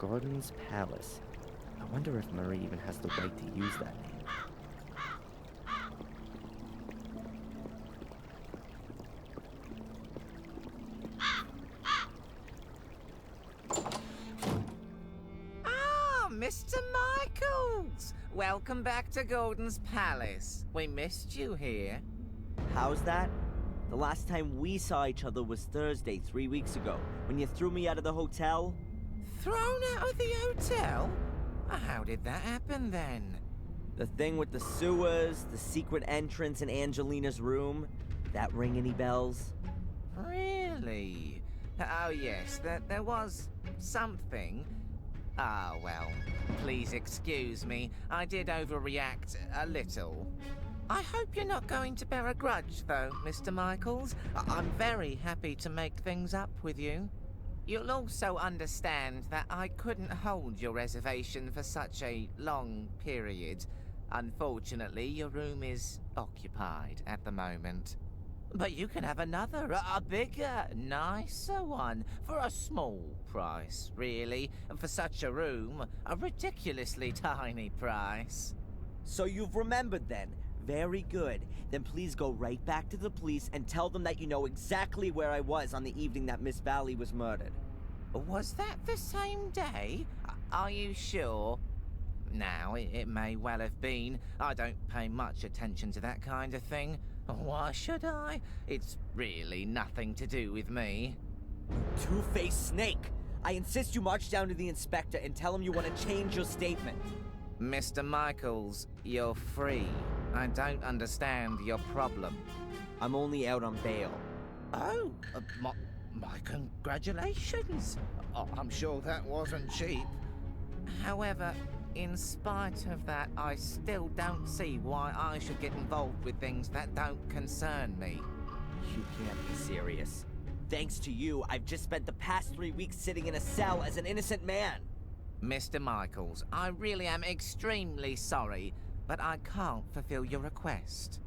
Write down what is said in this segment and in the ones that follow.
Gordon's Palace. I wonder if Murray even has the right to use that name. Ah, Mr. Michaels! Welcome back to Gordon's Palace. We missed you here. How's that? The last time we saw each other was Thursday, 3 weeks ago, when you threw me out of the hotel. Thrown out of the hotel? How did that happen then? The thing with the sewers, the secret entrance in Angelina's room. That ring any bells? Really? Oh yes, there was something. Ah, well, please excuse me. I did overreact a little. I hope you're not going to bear a grudge, though, Mr. Michaels. I'm very happy to make things up with you. You'll also understand that I couldn't hold your reservation for such a long period. Unfortunately, your room is occupied at the moment. But you can have another, a bigger, nicer one, for a small price, really. And for such a room, a ridiculously tiny price. So you've remembered then. Very good. Then please go right back to the police and tell them that you know exactly where I was on the evening that Miss Valley was murdered. Was that the same day? Are you sure? Now, it may well have been. I don't pay much attention to that kind of thing. Why should I? It's really nothing to do with me. Two-faced snake! I insist you march down to the inspector and tell him you want to change your statement. Mr. Michaels, you're free. I don't understand your problem. I'm only out on bail. Oh, my congratulations. Oh, I'm sure that wasn't cheap. However, in spite of that, I still don't see why I should get involved with things that don't concern me. You can't be serious. Thanks to you, I've just spent the past 3 weeks sitting in a cell as an innocent man. Mr. Michaels, I really am extremely sorry, but I can't fulfill your request.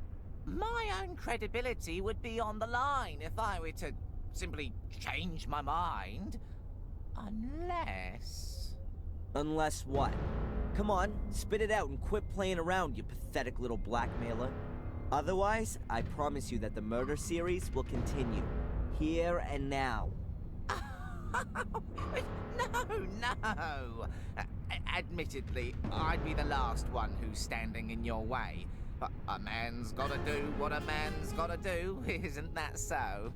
My own credibility would be on the line if I were to simply change my mind. Unless... Unless what? Come on, spit it out and quit playing around, you pathetic little blackmailer. Otherwise, I promise you that the murder series will continue. Here and now. No. Admittedly, I'd be the last one who's standing in your way. A man's gotta do what a man's gotta do, isn't that so?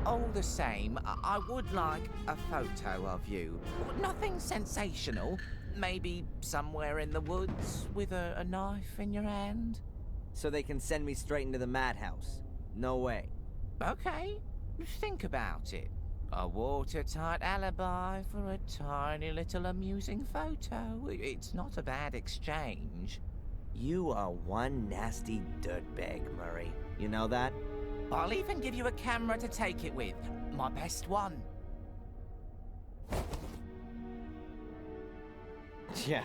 All the same, I would like a photo of you. Nothing sensational. Maybe somewhere in the woods with a knife in your hand. So they can send me straight into the madhouse. No way. Okay, think about it. A watertight alibi for a tiny little amusing photo. It's not a bad exchange. You are one nasty dirtbag, Murray. You know that? I'll even give you a camera to take it with. My best one. Yeah.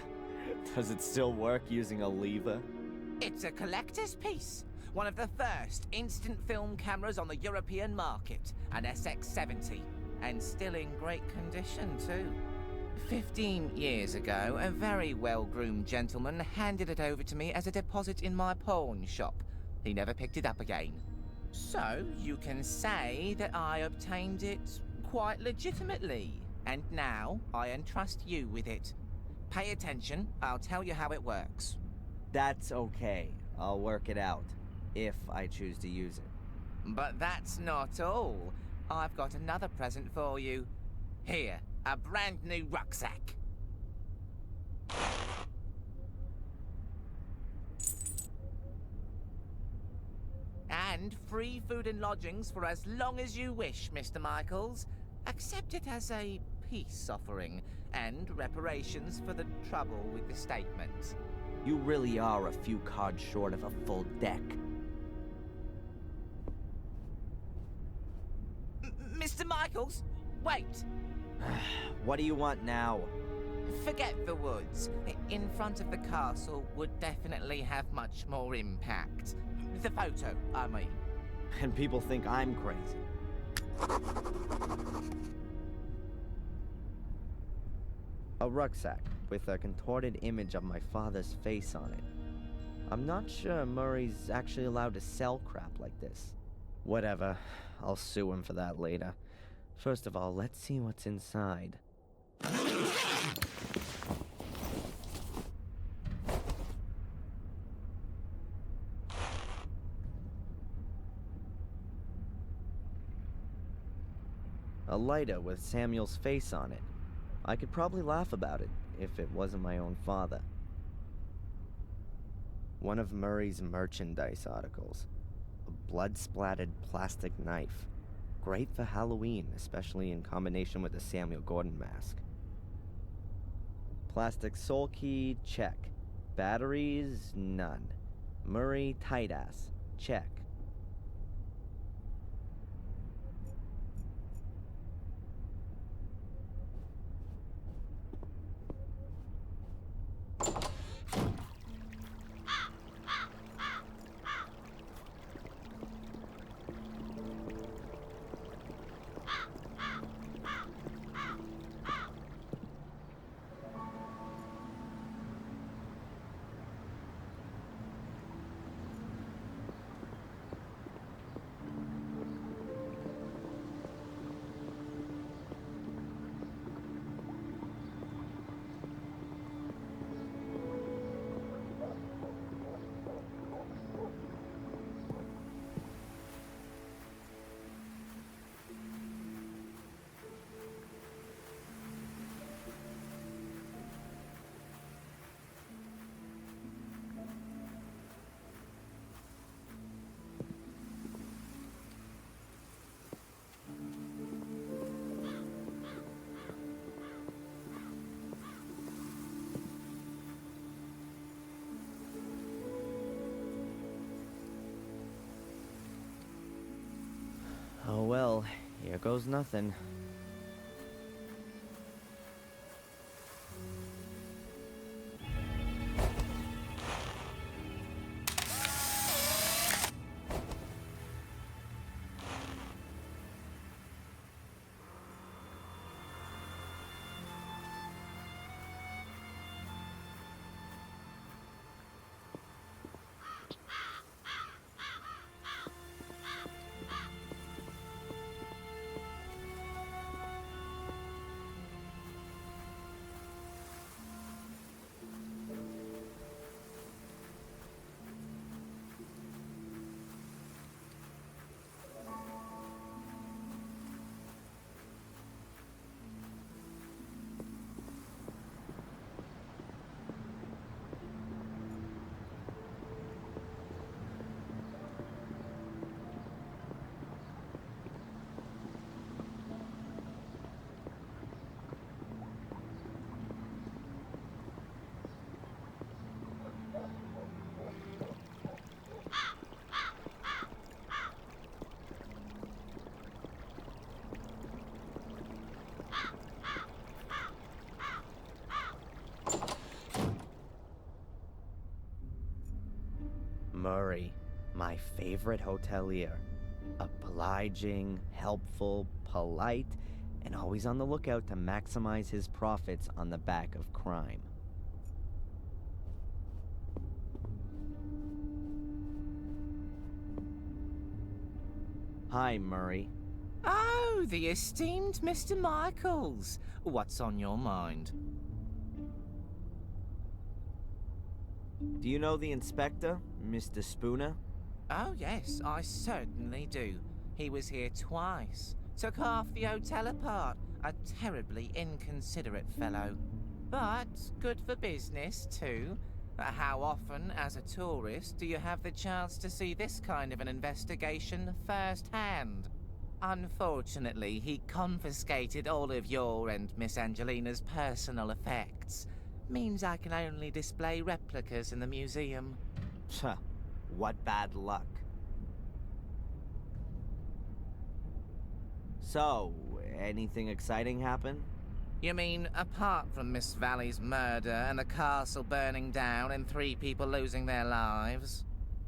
Does it still work using a lever? It's a collector's piece. One of the first instant film cameras on the European market. An SX-70. And still in great condition, too. 15 years ago, a very well-groomed gentleman handed it over to me as a deposit in my pawn shop. He never picked it up again. So, you can say that I obtained it quite legitimately. And now, I entrust you with it. Pay attention, I'll tell you how it works. That's okay. I'll work it out. If I choose to use it. But that's not all. I've got another present for you. Here, a brand new rucksack. And free food and lodgings for as long as you wish, Mr. Michaels. Accept it as a peace offering and reparations for the trouble with the statement. You really are a few cards short of a full deck. Mr. Michaels, wait! What do you want now? Forget the woods. In front of the castle would definitely have much more impact. The photo, I mean. And people think I'm crazy. A rucksack with a contorted image of my father's face on it. I'm not sure Murray's actually allowed to sell crap like this. Whatever, I'll sue him for that later. First of all, let's see what's inside. A lighter with Samuel's face on it. I could probably laugh about it if it wasn't my own father. One of Murray's merchandise articles. A blood-splattered plastic knife. Great for Halloween, especially in combination with the Samuel Gordon mask. Plastic soul key, check. Batteries, none. Murray tight ass, check. Oh well, here goes nothing. Murray, my favorite hotelier. Obliging, helpful, polite, and always on the lookout to maximize his profits on the back of crime. Hi, Murray. Oh, the esteemed Mr. Michaels. What's on your mind? Do you know the inspector, Mr. Spooner? Oh, yes, I certainly do. He was here twice. Took half the hotel apart. A terribly inconsiderate fellow. But good for business, too. How often, as a tourist, do you have the chance to see this kind of an investigation firsthand? Unfortunately, he confiscated all of your and Miss Angelina's personal effects. Means I can only display replicas in the museum. Psha, what bad luck. So, anything exciting happen? You mean, apart from Miss Valley's murder and the castle burning down and 3 people losing their lives?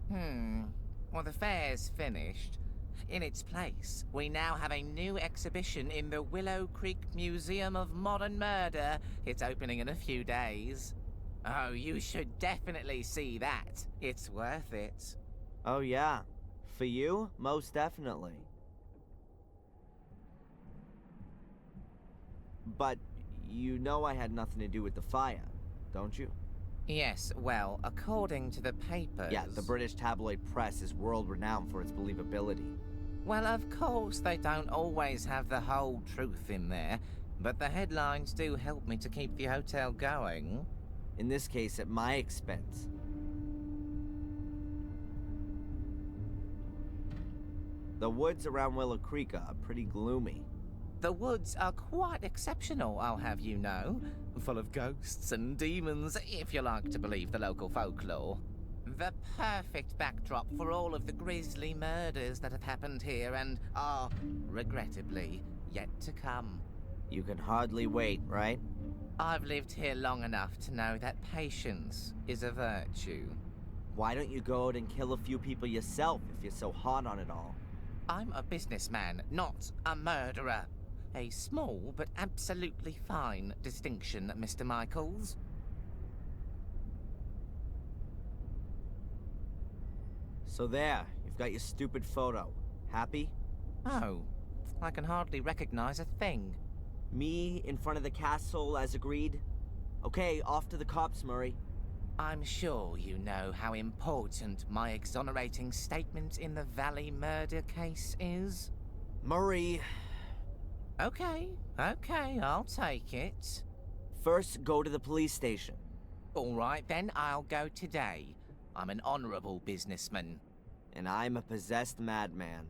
Well, the fair's finished. In its place, we now have a new exhibition in the Willow Creek Museum of Modern Murder. It's opening in a few days. Oh, you should definitely see that. It's worth it. Oh yeah, for you, most definitely. But you know I had nothing to do with the fire, don't you? Yes, well, according to the papers... Yeah, the British tabloid press is world-renowned for its believability. Well, of course, they don't always have the whole truth in there, but the headlines do help me to keep the hotel going. In this case, at my expense. The woods around Willow Creek are pretty gloomy. The woods are quite exceptional, I'll have you know. Full of ghosts and demons, if you like to believe the local folklore. The perfect backdrop for all of the grisly murders that have happened here and are, regrettably, yet to come. You can hardly wait, right? I've lived here long enough to know that patience is a virtue. Why don't you go out and kill a few people yourself if you're so hot on it all? I'm a businessman, not a murderer. A small but absolutely fine distinction, Mr. Michaels. So there, you've got your stupid photo. Happy? Oh, I can hardly recognize a thing. Me in front of the castle as agreed? Okay, off to the cops, Murray. I'm sure you know how important my exonerating statement in the Valley murder case is. Murray... Okay, I'll take it. First, go to the police station. All right, then, I'll go today. I'm an honorable businessman. And I'm a possessed madman.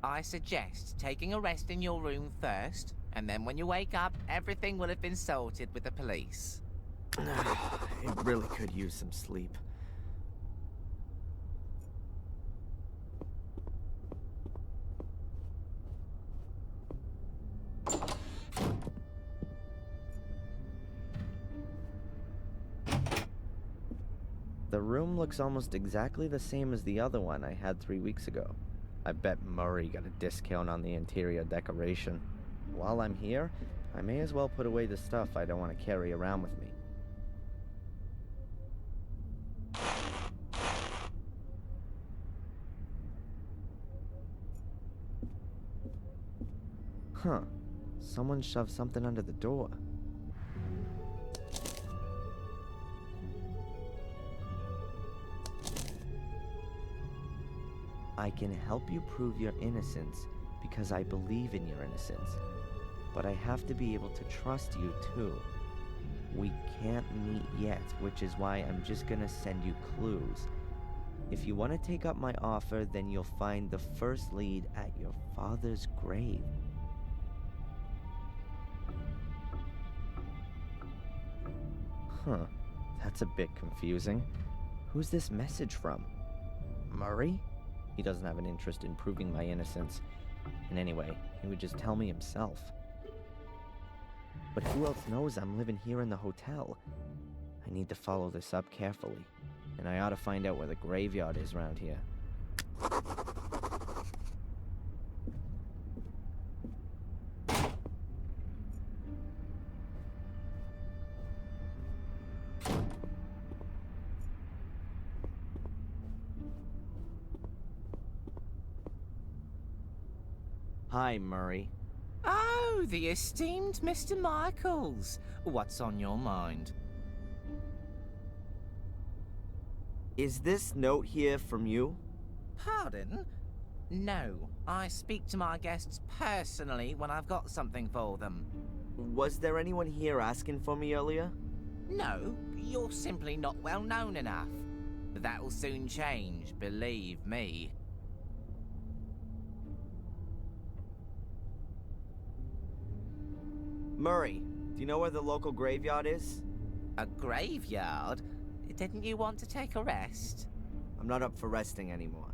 I suggest taking a rest in your room first, and then when you wake up, everything will have been sorted with the police. It really could use some sleep. The room looks almost exactly the same as the other one I had 3 weeks ago. I bet Murray got a discount on the interior decoration. While I'm here, I may as well put away the stuff I don't want to carry around with me. Huh. Someone shoved something under the door. I can help you prove your innocence because I believe in your innocence. But I have to be able to trust you too. We can't meet yet, which is why I'm just gonna send you clues. If you want to take up my offer, then you'll find the first lead at your father's grave. Huh, that's a bit confusing. Who's this message from? Murray? He doesn't have an interest in proving my innocence. And anyway, he would just tell me himself. But who else knows I'm living here in the hotel? I need to follow this up carefully. And I ought to find out where the graveyard is around here. Hi, Murray. Oh, the esteemed Mr. Michaels. What's on your mind? Is this note here from you? Pardon? No, I speak to my guests personally when I've got something for them. Was there anyone here asking for me earlier? No, you're simply not well known enough. That'll soon change, believe me. Murray, do you know where the local graveyard is? A graveyard? Didn't you want to take a rest? I'm not up for resting anymore.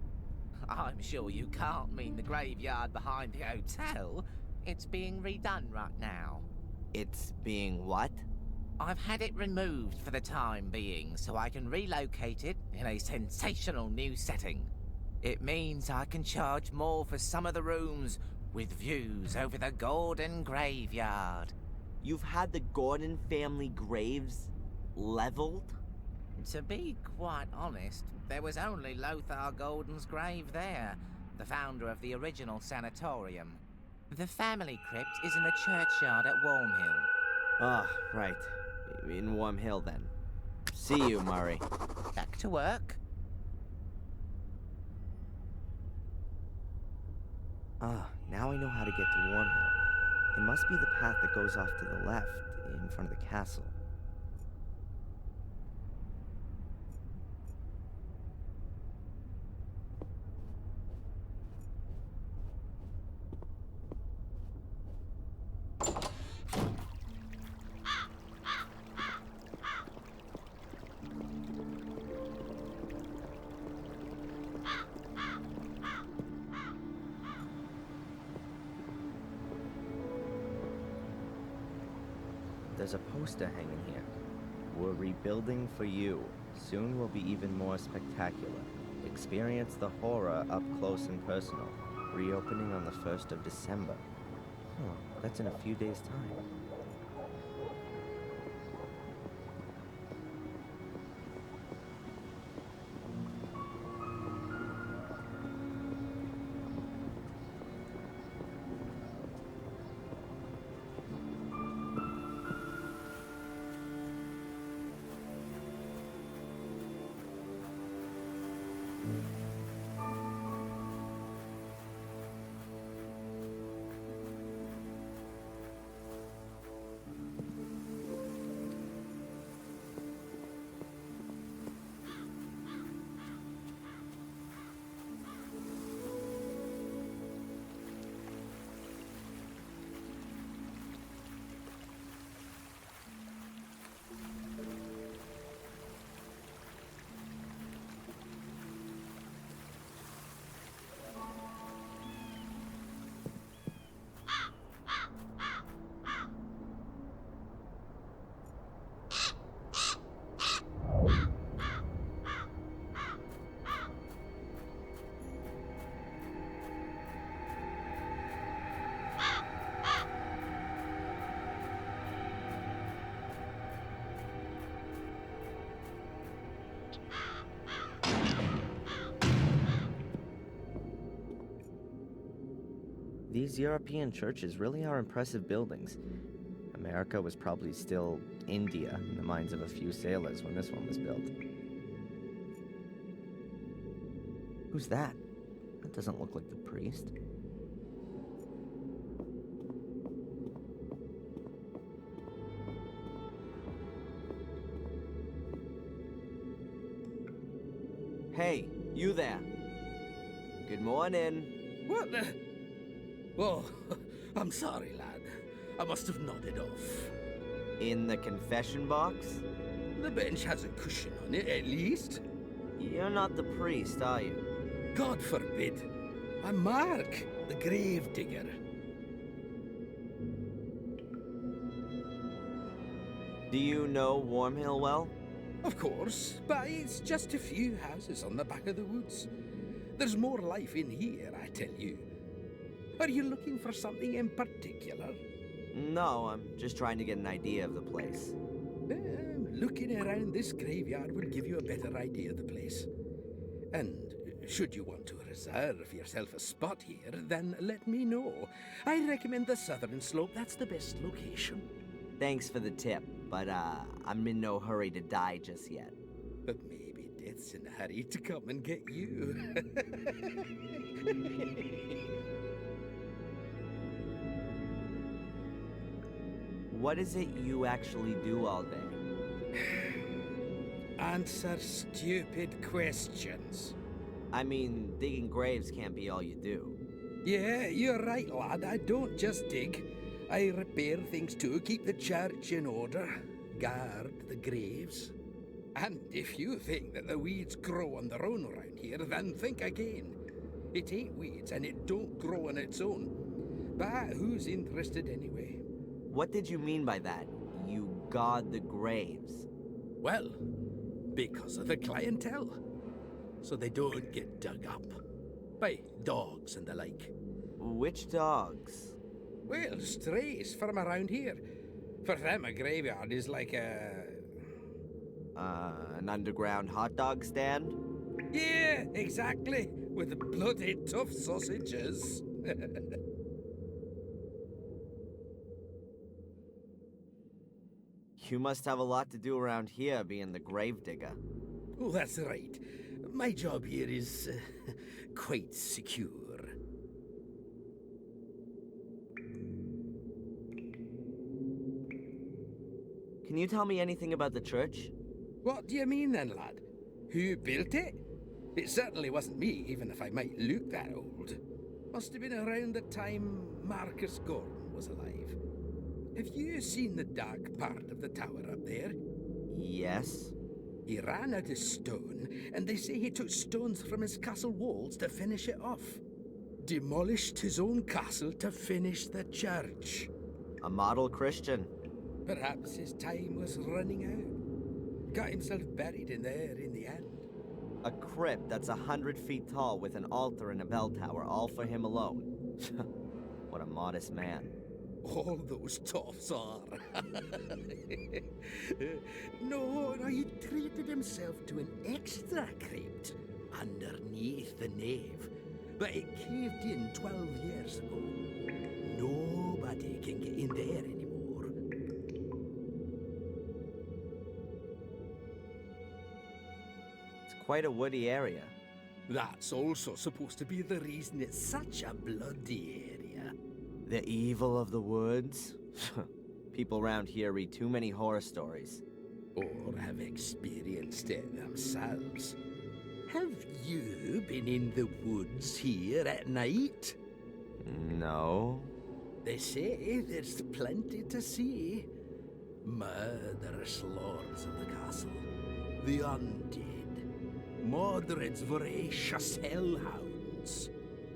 I'm sure you can't mean the graveyard behind the hotel. It's being redone right now. It's being what? I've had it removed for the time being, so I can relocate it in a sensational new setting. It means I can charge more for some of the rooms with views over the Gordon graveyard. You've had the Gordon family graves leveled? To be quite honest, there was only Lothar Gordon's grave there, the founder of the original sanatorium. The family crypt is in the churchyard at Wormhill. Ah, right. In Warm Hill, then. See you, Murray. Back to work. Ah, now I know how to get to Warm Hill. It must be the path that goes off to the left, in front of the castle. There's a poster hanging here. We're rebuilding for you. Soon will be even more spectacular. Experience the horror up close and personal. Reopening on the 1st of December. Huh, that's in a few days' time. These European churches really are impressive buildings. America was probably still India in the minds of a few sailors when this one was built. Who's that? That doesn't look like the priest. Hey, you there. Good morning. What the? Oh, I'm sorry, lad. I must have nodded off. In the confession box? The bench has a cushion on it, at least. You're not the priest, are you? God forbid. I'm Mark, the grave digger. Do you know Warm Hill well? Of course, but it's just a few houses on the back of the woods. There's more life in here, I tell you. Are you looking for something in particular? No, I'm just trying to get an idea of the place. Looking around this graveyard will give you a better idea of the place. And should you want to reserve yourself a spot here, then let me know. I recommend the southern slope. That's the best location. Thanks for the tip, but I'm in no hurry to die just yet. But maybe death's in a hurry to come and get you. What is it you actually do all day? Answer stupid questions. I mean, digging graves can't be all you do. Yeah, you're right, lad. I don't just dig. I repair things too, keep the church in order, guard the graves. And if you think that the weeds grow on their own around here, then think again. It ain't weeds and it don't grow on its own. But who's interested anyway? What did you mean by that? You guard the graves? Well, because of the clientele. So they don't get dug up. by dogs and the like. Which dogs? Well, strays from around here. For them, a graveyard is like An underground hot dog stand? Yeah, exactly. With the bloody tough sausages. You must have a lot to do around here, being the gravedigger. Oh, that's right. My job here is quite secure. Can you tell me anything about the church? What do you mean then, lad? Who built it? It certainly wasn't me, even if I might look that old. Must have been around the time Marcus Gordon was alive. Have you seen the dark part of the tower up there? Yes. He ran out of stone, and they say he took stones from his castle walls to finish it off. Demolished his own castle to finish the church. A model Christian. Perhaps his time was running out. Got himself buried in there in the end. A crypt that's 100 feet tall with an altar and a bell tower, all for him alone. What a modest man. All those toffs are. No, he treated himself to an extra crypt underneath the nave. But it caved in 12 years ago. Nobody can get in there anymore. It's quite a woody area. That's also supposed to be the reason it's such a bloody area. The evil of the woods? People around here read too many horror stories. Or have experienced it themselves. Have you been in the woods here at night? No. They say there's plenty to see. Murderous lords of the castle. The undead. Mordred's voracious hellhounds.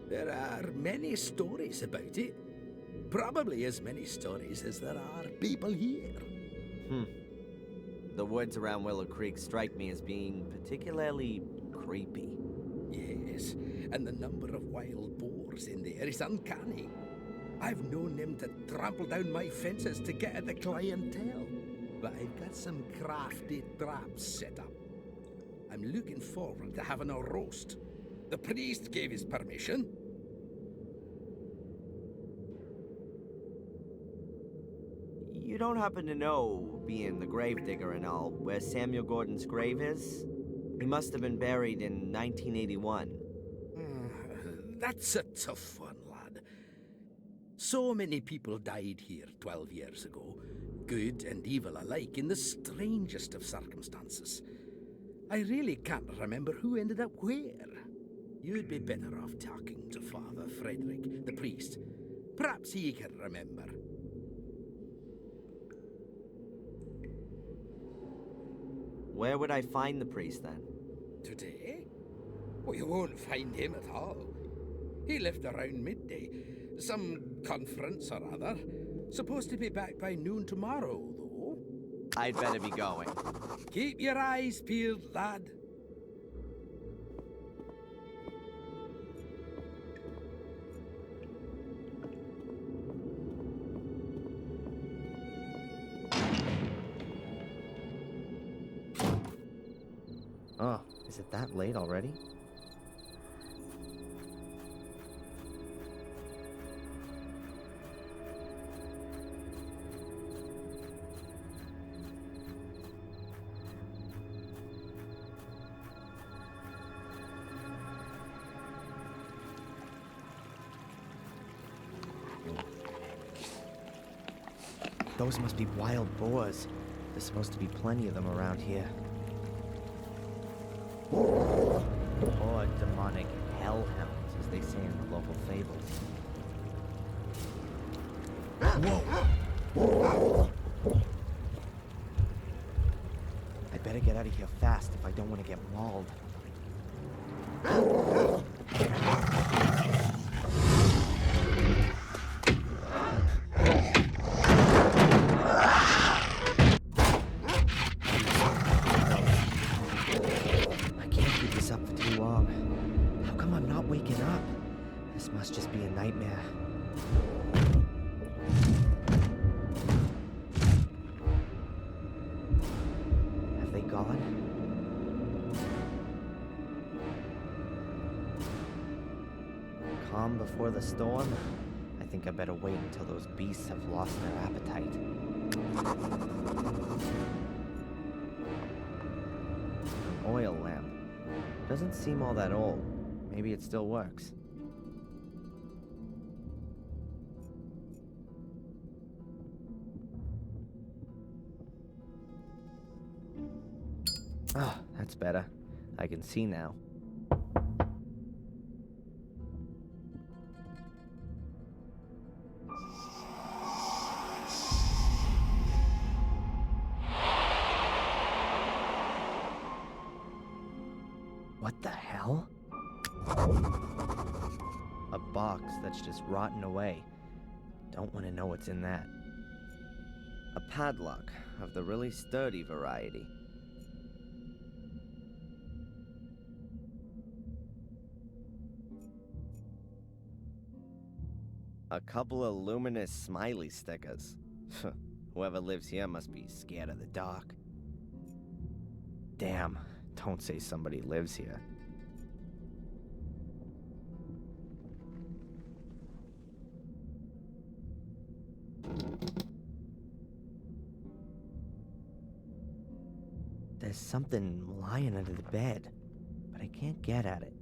There are many stories about it. Probably as many stories as there are people here. The woods around Willow Creek strike me as being particularly creepy. Yes, and the number of wild boars in there is uncanny. I've known them to trample down my fences to get at the clientele. But I've got some crafty traps set up. I'm looking forward to having a roast. The priest gave his permission. You don't happen to know, being the gravedigger and all, where Samuel Gordon's grave is? He must have been buried in 1981. That's a tough one, lad. So many people died here 12 years ago, good and evil alike, in the strangest of circumstances. I really can't remember who ended up where. You'd be better off talking to Father Frederick, the priest. Perhaps he can remember. Where would I find the priest then? Today? Well, you won't find him at all. He left around midday. Some conference or other. Supposed to be back by noon tomorrow, though. I'd better be going. Keep your eyes peeled, lad. Oh, is it that late already? Those must be wild boars. There's supposed to be plenty of them around here. Or demonic hellhounds, as they say in the local fables. Whoa! I better get out of here fast if I don't want to get mauled. How come I'm not waking up? This must just be a nightmare. Have they gone? Calm before the storm? I think I better wait until those beasts have lost their appetite. An oil lamp. Doesn't seem all that old. Maybe it still works. Ah, that's better. I can see now. What the hell? A box that's just rotten away. Don't want to know what's in that. A padlock of the really sturdy variety. A couple of luminous smiley stickers. Whoever lives here must be scared of the dark. Damn, don't say somebody lives here. There's something lying under the bed, but I can't get at it.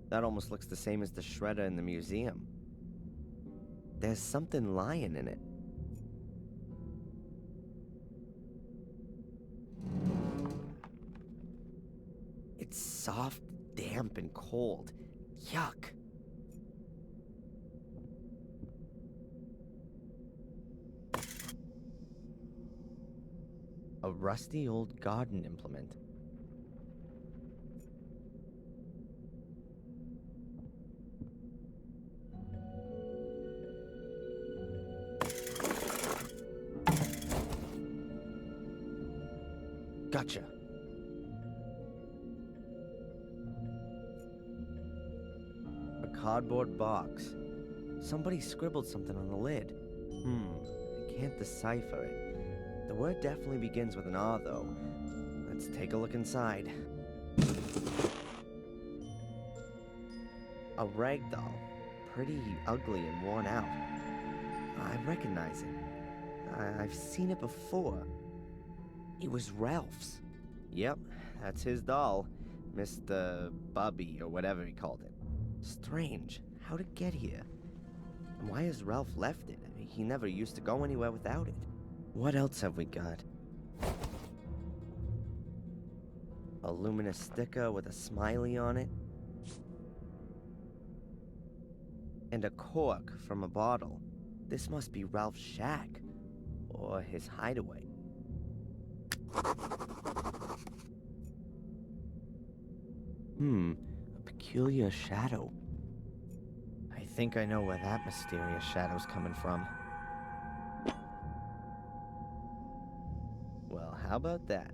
That almost looks the same as the shredder in the museum. There's something lying in it. It's soft, damp, and cold. Yuck. A rusty old garden implement. Gotcha. A cardboard box. Somebody scribbled something on the lid. I can't decipher it. The word definitely begins with an R, though. Let's take a look inside. A rag doll. Pretty ugly and worn out. I recognize it. I've seen it before. It was Ralph's. Yep, that's his doll. Mr. Bubby, or whatever he called it. Strange. How'd it get here? And why has Ralph left it? I mean, he never used to go anywhere without it. What else have we got? A luminous sticker with a smiley on it. And a cork from a bottle. This must be Ralph's shack. Or his hideaway. A peculiar shadow. I think I know where that mysterious shadow's coming from. Well, how about that?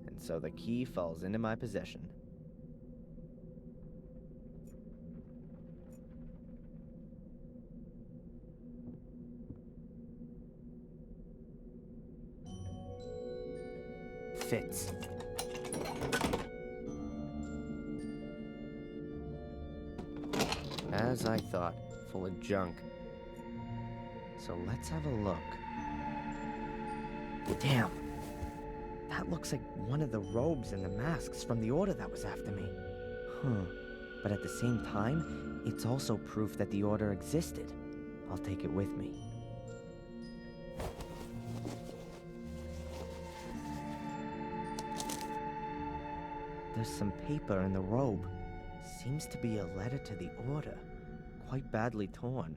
And so the key falls into my possession. Fits. As I thought, full of junk. So let's have a look. Damn! That looks like one of the robes and the masks from the order that was after me. But at the same time, it's also proof that the order existed. I'll take it with me. There's some paper in the robe. Seems to be a letter to the order. Quite badly torn.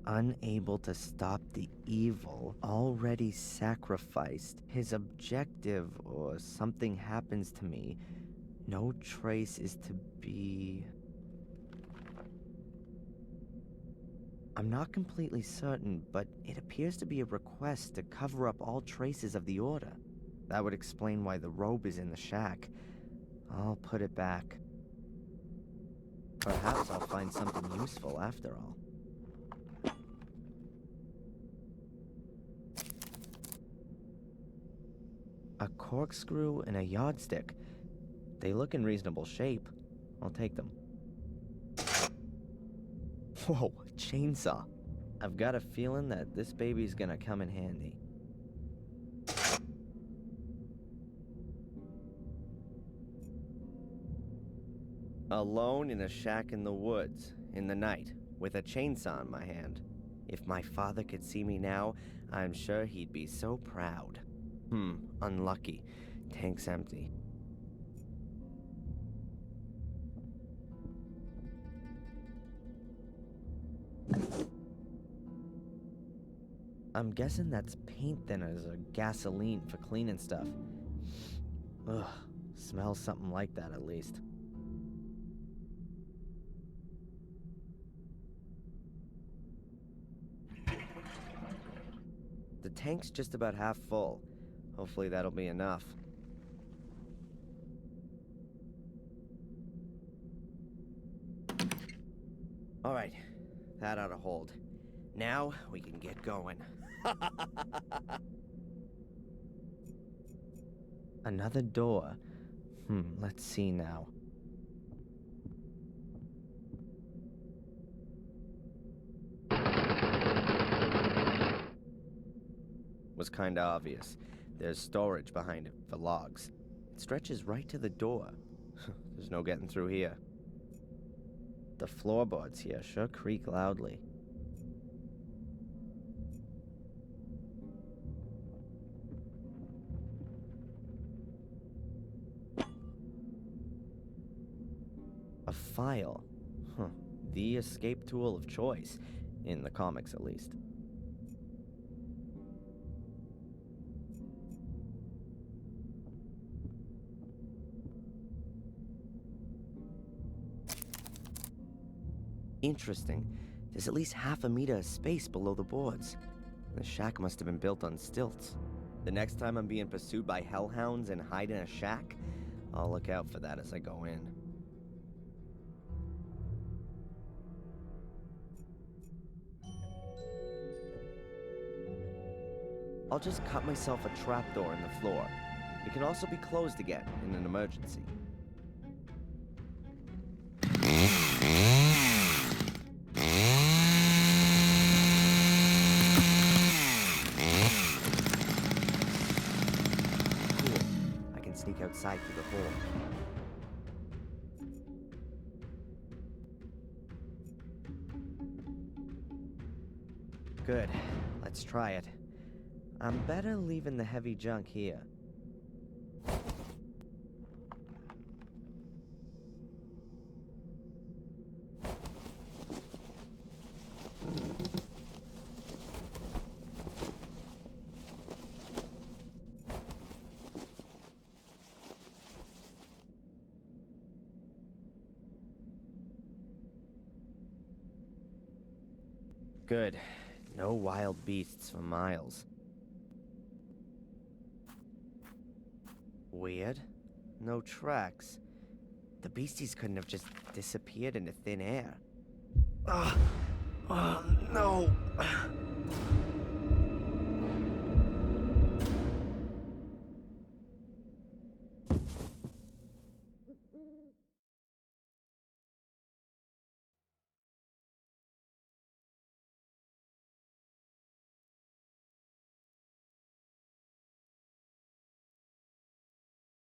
Unable to stop the evil, already sacrificed. His objective, or something happens to me. No trace is to be... I'm not completely certain, but it appears to be a request to cover up all traces of the order. That would explain why the robe is in the shack. I'll put it back. Perhaps I'll find something useful after all. A corkscrew and a yardstick. They look in reasonable shape. I'll take them. Whoa, a chainsaw. I've got a feeling that this baby's gonna come in handy. Alone in a shack in the woods, in the night, with a chainsaw in my hand. If my father could see me now, I'm sure he'd be so proud. Unlucky. Tank's empty. I'm guessing that's paint thinners or gasoline for cleaning stuff. Ugh, smells something like that at least. The tank's just about half full. Hopefully that'll be enough. Alright, that ought to hold. Now we can get going. Another door. Let's see now. Was kinda obvious. There's storage behind it for logs. It stretches right to the door. There's no getting through here. The floorboards here sure creak loudly. A file. The escape tool of choice. In the comics, at least. Interesting. There's at least half a meter of space below the boards. The shack must have been built on stilts. The next time I'm being pursued by hellhounds and hide in a shack, I'll look out for that as I go in. I'll just cut myself a trapdoor in the floor. It can also be closed again in an emergency. Outside through the hole. Good. Let's try it. I'm better leaving the heavy junk here. Good. No wild beasts for miles. Weird. No tracks. The beasties couldn't have just disappeared into thin air. No!